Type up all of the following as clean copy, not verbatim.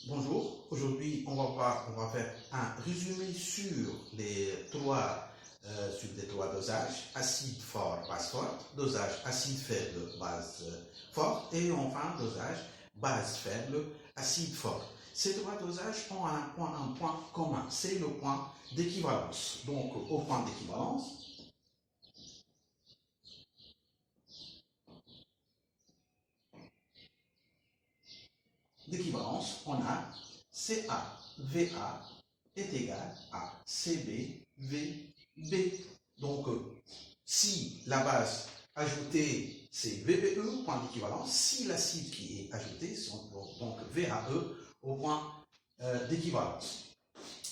Bonjour, aujourd'hui on va faire un résumé sur sur les trois dosages, acide fort, base forte, dosage acide faible, base forte et enfin dosage base faible, acide fort. Ces trois dosages ont un point commun, c'est le point d'équivalence. Donc au point d'équivalence, on a CA, VA est égal à CB, VB. Donc, si la base ajoutée, c'est VBE, point d'équivalence, si l'acide qui est ajouté, donc VAE, au point d'équivalence.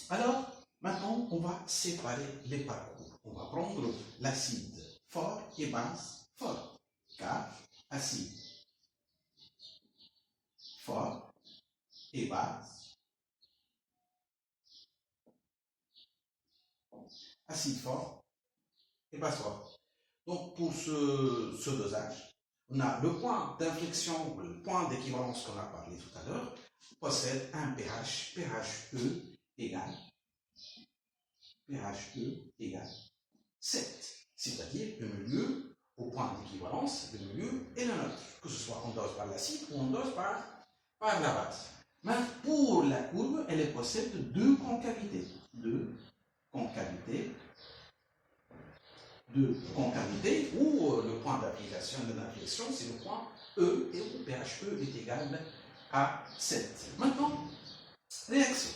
Alors, maintenant, on va séparer les parcours. On va prendre l'acide fort et base fort, car acide fort et base, acide fort et base forte. Donc, pour ce dosage, on a le point d'inflexion, le point d'équivalence qu'on a parlé tout à l'heure, possède un pH, pHE égale, pHE égale 7. C'est-à-dire le milieu, au point d'équivalence, le milieu est le neutre, que ce soit on dose par l'acide ou on dose par la base. Mais pour la courbe, elle possède deux concavités. De concavité où le point d'application de l'inflexion, c'est le point E et où pHE est égal à 7. Maintenant, réaction.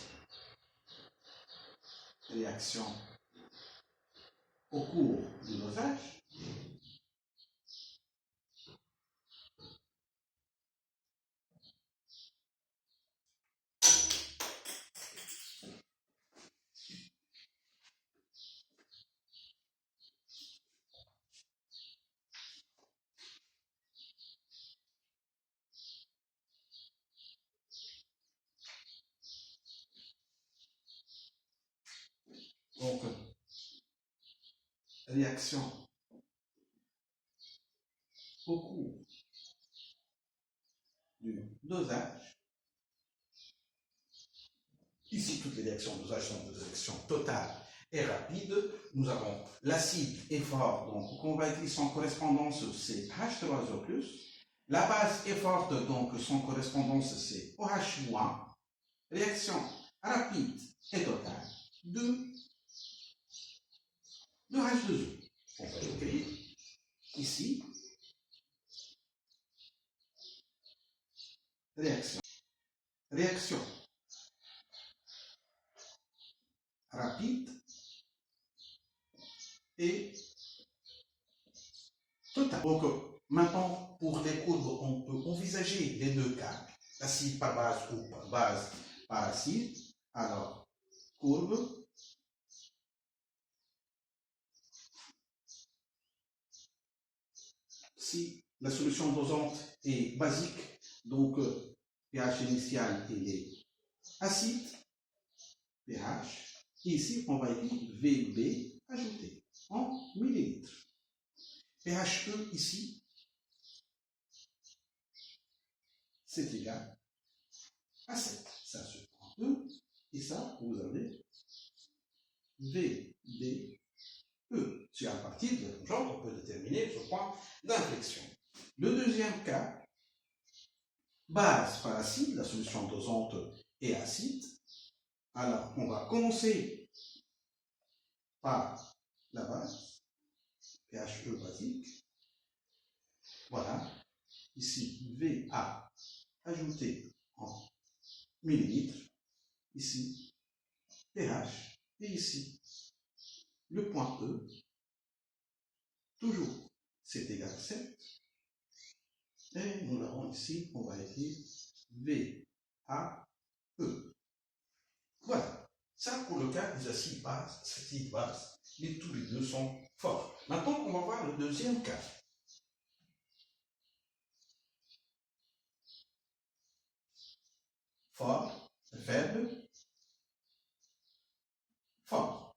Réaction au cours du dosage. Donc, réaction au cours du dosage. Ici, toutes les réactions de dosage sont des réactions totales et rapides. Nous avons l'acide est fort, donc on va écrire son correspondance, c'est H3O+. La base est forte, donc son correspondance, c'est OH-. Réaction rapide et totale de H2O. On va écrire ici réaction. Réaction rapide et totale. Donc, maintenant, pour les courbes, on peut envisager les deux cas, acide par base ou par base par acide. Alors, courbe si la solution dosante est basique, donc pH initial il est acide, pH, et ici on va écrire VB ajouté en millilitres. pHE ici, c'est égal à 7. Ça se prend E, et ça, vous avez VBE. Sur à partir de la tangente, on peut déterminer ce point d'inflexion. Le deuxième cas, base par acide, la solution dosante est acide. Alors, on va commencer par la base, pHE basique. Voilà. Ici, VA ajouté en millilitres. Ici, pH. Et ici, le point E, toujours, c'est égal à 7. Et nous l'avons ici, on va écrire VAE. Voilà. Ça, pour le cas des acides bases, mais tous les deux sont forts. Maintenant, on va voir le deuxième cas. Fort, faible, fort.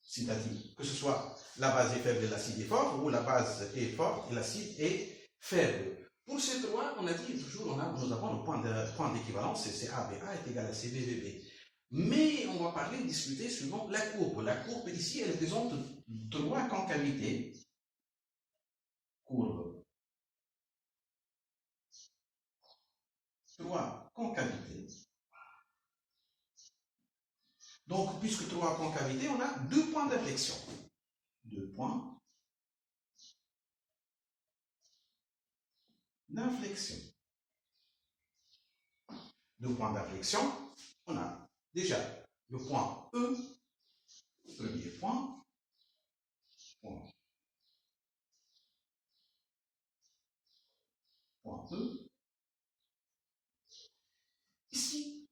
C'est-à-dire que ce soit la base est faible et l'acide est fort, ou la base est forte et l'acide est faible. Pour ces trois, on a dit toujours, nous avons le point d'équivalence, c'est CABA est égal à CBVB. Mais on va discuter suivant la courbe. La courbe ici, elle présente trois concavités. Courbe. Trois concavités. Donc, puisque trois concavités, on a deux points d'inflexion. Deux points d'inflexion. Deux points d'inflexion, on a déjà le point E, premier point, point E. Ici,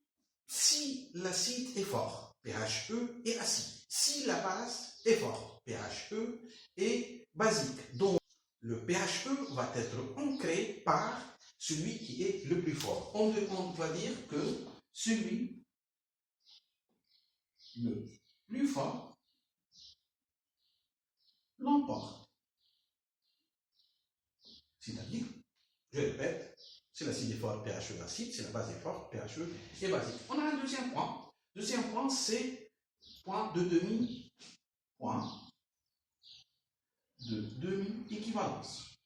si l'acide est fort, pH E est acide. Si la base est forte, pH E est basique. Donc, le pH E va être ancré par celui qui est le plus fort. On va dire que celui le plus fort l'emporte. C'est-à-dire, je répète, si l'acide est fort, pH E acide, si la base est forte, pH E est basique. On a un deuxième point. Deuxième point, c'est point de demi-point de demi-équivalence.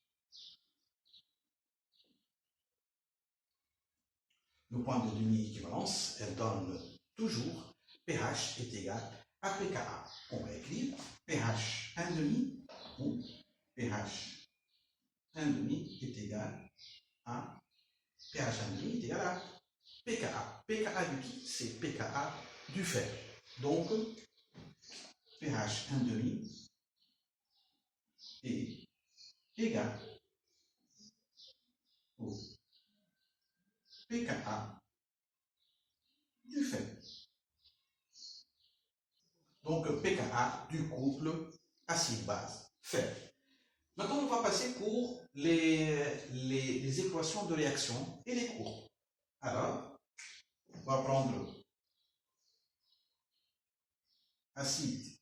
Le point de demi-équivalence, elle donne toujours pH est égal à pKa. On va écrire pH 1,5 ou pH 1,5 est égal à pH 1,5 est égal à pKa. pKa du qui? C'est pKa du fer. Donc, pH 1,5 est égal au pKa du fer. Donc, pKa du couple acide-base fer. Maintenant, on va passer pour les équations de réaction et les courbes. Alors, on va prendre acide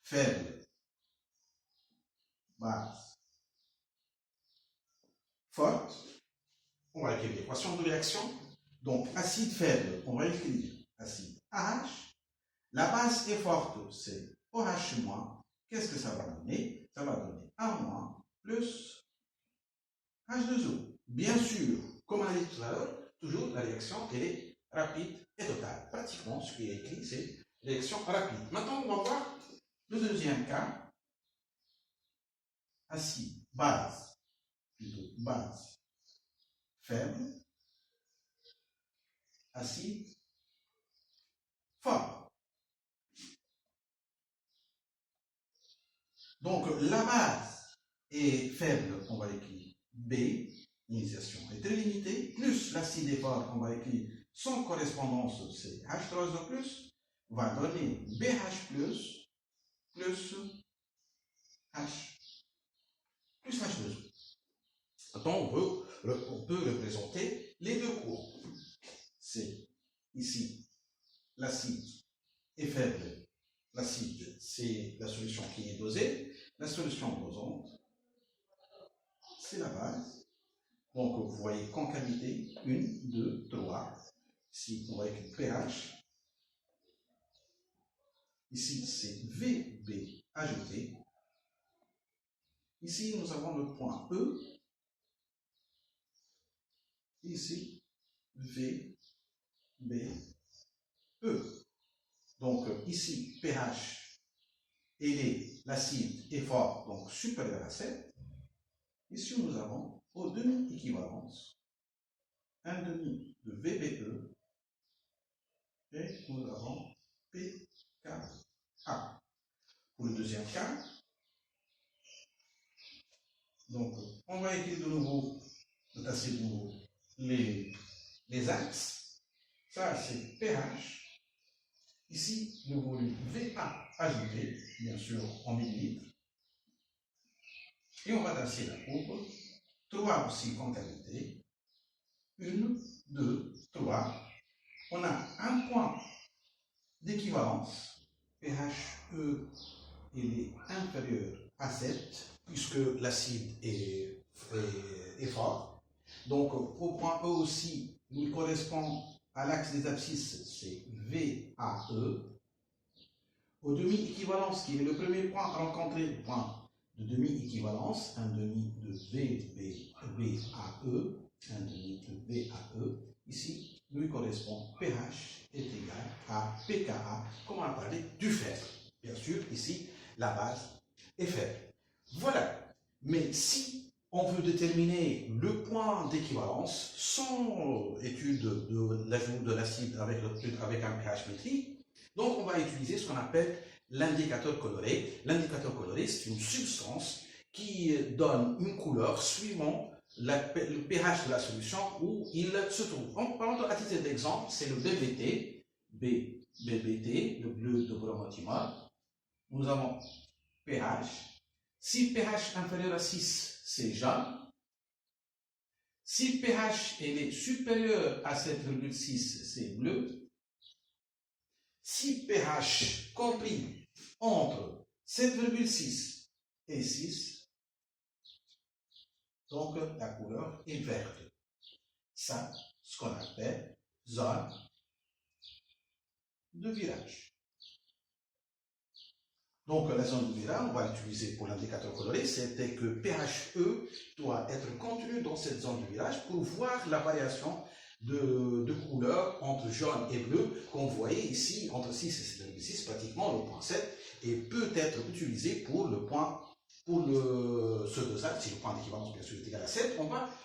faible, base forte. On va écrire l'équation de réaction. Donc, acide faible, on va écrire acide AH. La base est forte, c'est OH-. Qu'est-ce que ça va donner? Ça va donner A- plus H2O. Bien sûr, comme on a dit tout à l'heure, toujours la réaction elle est rapide et totale. Pratiquement, ce qui est écrit, c'est réaction rapide. Maintenant, on va voir le deuxième cas. Acide base, plutôt base faible, acide fort. Donc, la base est faible, on va écrire B, l'initiation est très limitée, plus l'acide est fort, on va écrire son correspondance, c'est H3O+, va donner BH+, plus H, plus H2O. Maintenant, on peut représenter les deux courbes. C'est ici, l'acide est faible. L'acide, c'est la solution qui est dosée. La solution dosante, c'est la base. Donc, vous voyez concavité 1, 2, 3. Ici, on va écrire pH. Ici, c'est VB ajouté. Ici, nous avons le point E. Ici, VB, E. Donc, ici, pH, l'acide est fort, donc supérieur à 7. Ici, nous avons aux demi-équivalence, 1,5 de VBE, et nous avons pKa. Pour le deuxième cas, donc, on va écrire de nouveau, tasser de nouveau les axes. Ça, c'est pH. Ici, le volume VA ajouté, bien sûr, en millilitres. Et on va tasser la courbe. 3 aussi concavité. 1, 2, 3. On a un point d'équivalence. pH E, il est inférieur à 7. puisque l'acide est fort. Donc, au point E aussi, il correspond à l'axe des abscisses, c'est VAE. Au demi-équivalence, qui est le premier point à rencontrer, le point de demi-équivalence, un demi de VAE, un demi de VAE, ici, lui correspond pH est égal à pKa, comme on a parlé du fer. Bien sûr, ici, la base est faible. Voilà. Mais si on veut déterminer le point d'équivalence sans étude de l'ajout de l'acide avec un pH métrique, donc on va utiliser ce qu'on appelle l'indicateur coloré. L'indicateur coloré, c'est une substance qui donne une couleur suivant le pH de la solution où il se trouve. À titre d'exemple, c'est le BBT, BBT, le bleu de bromotimol. Nous avons pH. Si pH inférieur à 6, c'est jaune. Si pH est supérieur à 7,6, c'est bleu. Si pH compris entre 7,6 et 6, donc la couleur est verte. Ça, ce qu'on appelle zone de virage. Donc la zone de virage, on va l'utiliser pour l'indicateur coloré, c'était que pHE doit être contenu dans cette zone de virage pour voir la variation de couleur entre jaune et bleu qu'on voyait ici entre 6 et 7,6, pratiquement le point 7, et peut être utilisé pour le point, ce dosage, si le point d'équivalence bien sûr est égal à 7,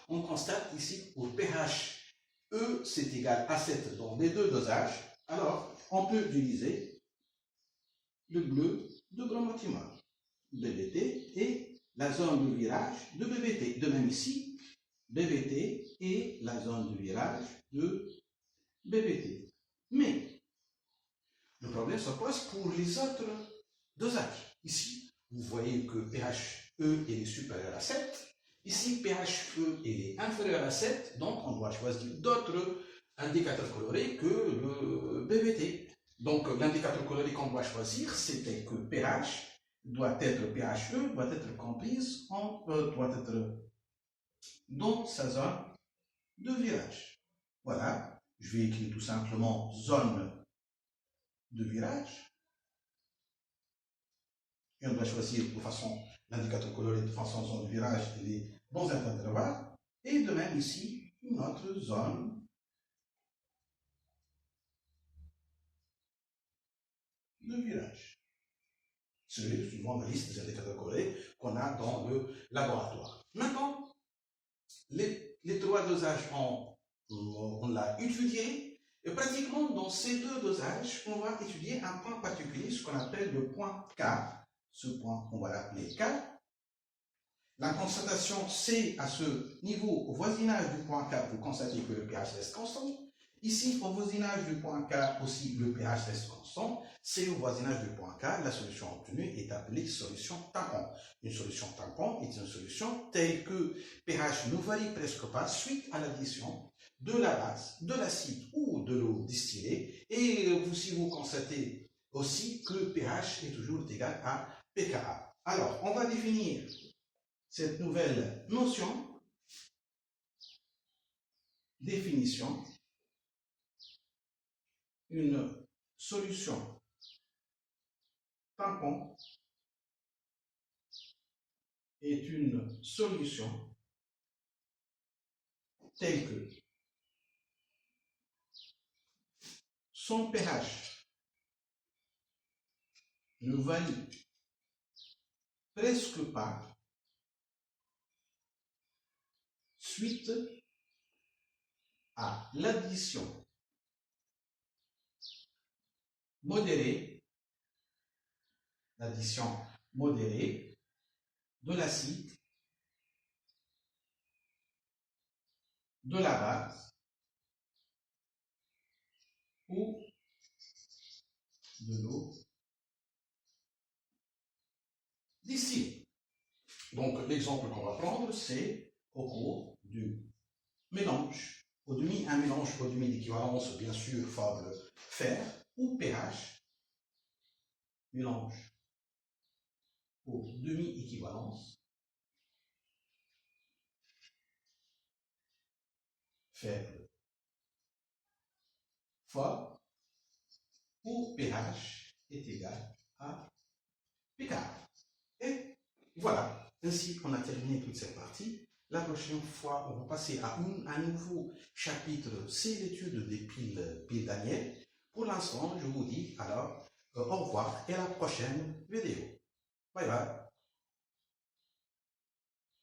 on constate ici pour pHE c'est égal à 7 dans les deux dosages, alors on peut utiliser le bleu de bromotimol, BBT, et la zone de virage de BBT. De même ici, BBT et la zone de virage de BBT. Mais le problème se pose pour les autres dosages. Ici, vous voyez que pHE est supérieur à 7. Ici, pHE est inférieur à 7, donc on doit choisir d'autres indicateurs colorés que le BBT. Donc, l'indicateur coloré qu'on doit choisir, c'était que pH doit être comprise doit être dans sa zone de virage. Voilà, je vais écrire tout simplement zone de virage. Et on doit choisir de façon l'indicateur coloré de façon zone de virage, il est dans un intervalle. Et de même ici, une autre zone de virage. C'est suivant la liste des indicateurs colorés qu'on a dans le laboratoire. Maintenant, les trois dosages, on l'a étudié, et pratiquement dans ces deux dosages, on va étudier un point particulier, ce qu'on appelle le point K. Ce point, on va l'appeler K. La constatation, c'est à ce niveau, au voisinage du point K, vous constatez que le pH reste constant. Ici, au voisinage du point K aussi, le pH reste constant. C'est au voisinage du point K, la solution obtenue est appelée solution tampon. Une solution tampon est une solution telle que pH ne varie presque pas suite à l'addition de la base, de l'acide ou de l'eau distillée. Et si vous constatez aussi que le pH est toujours égal à pKa. Alors, on va définir cette nouvelle notion, définition, une solution tampon est une solution telle que son pH ne varie presque pas suite à l'addition modérée, de l'acide, de la base ou de l'eau distillée. Donc l'exemple qu'on va prendre, c'est au cours du mélange, un mélange au demi d'équivalence, bien sûr, fable fer ou pH, mélange au demi-équivalence, faible fois où pH est égal à Pk. Et voilà, ainsi on a terminé toute cette partie. La prochaine fois, on va passer à un nouveau chapitre, c'est l'étude des piles Daniel. Pour l'instant, je vous dis alors au revoir et à la prochaine vidéo. Bye bye.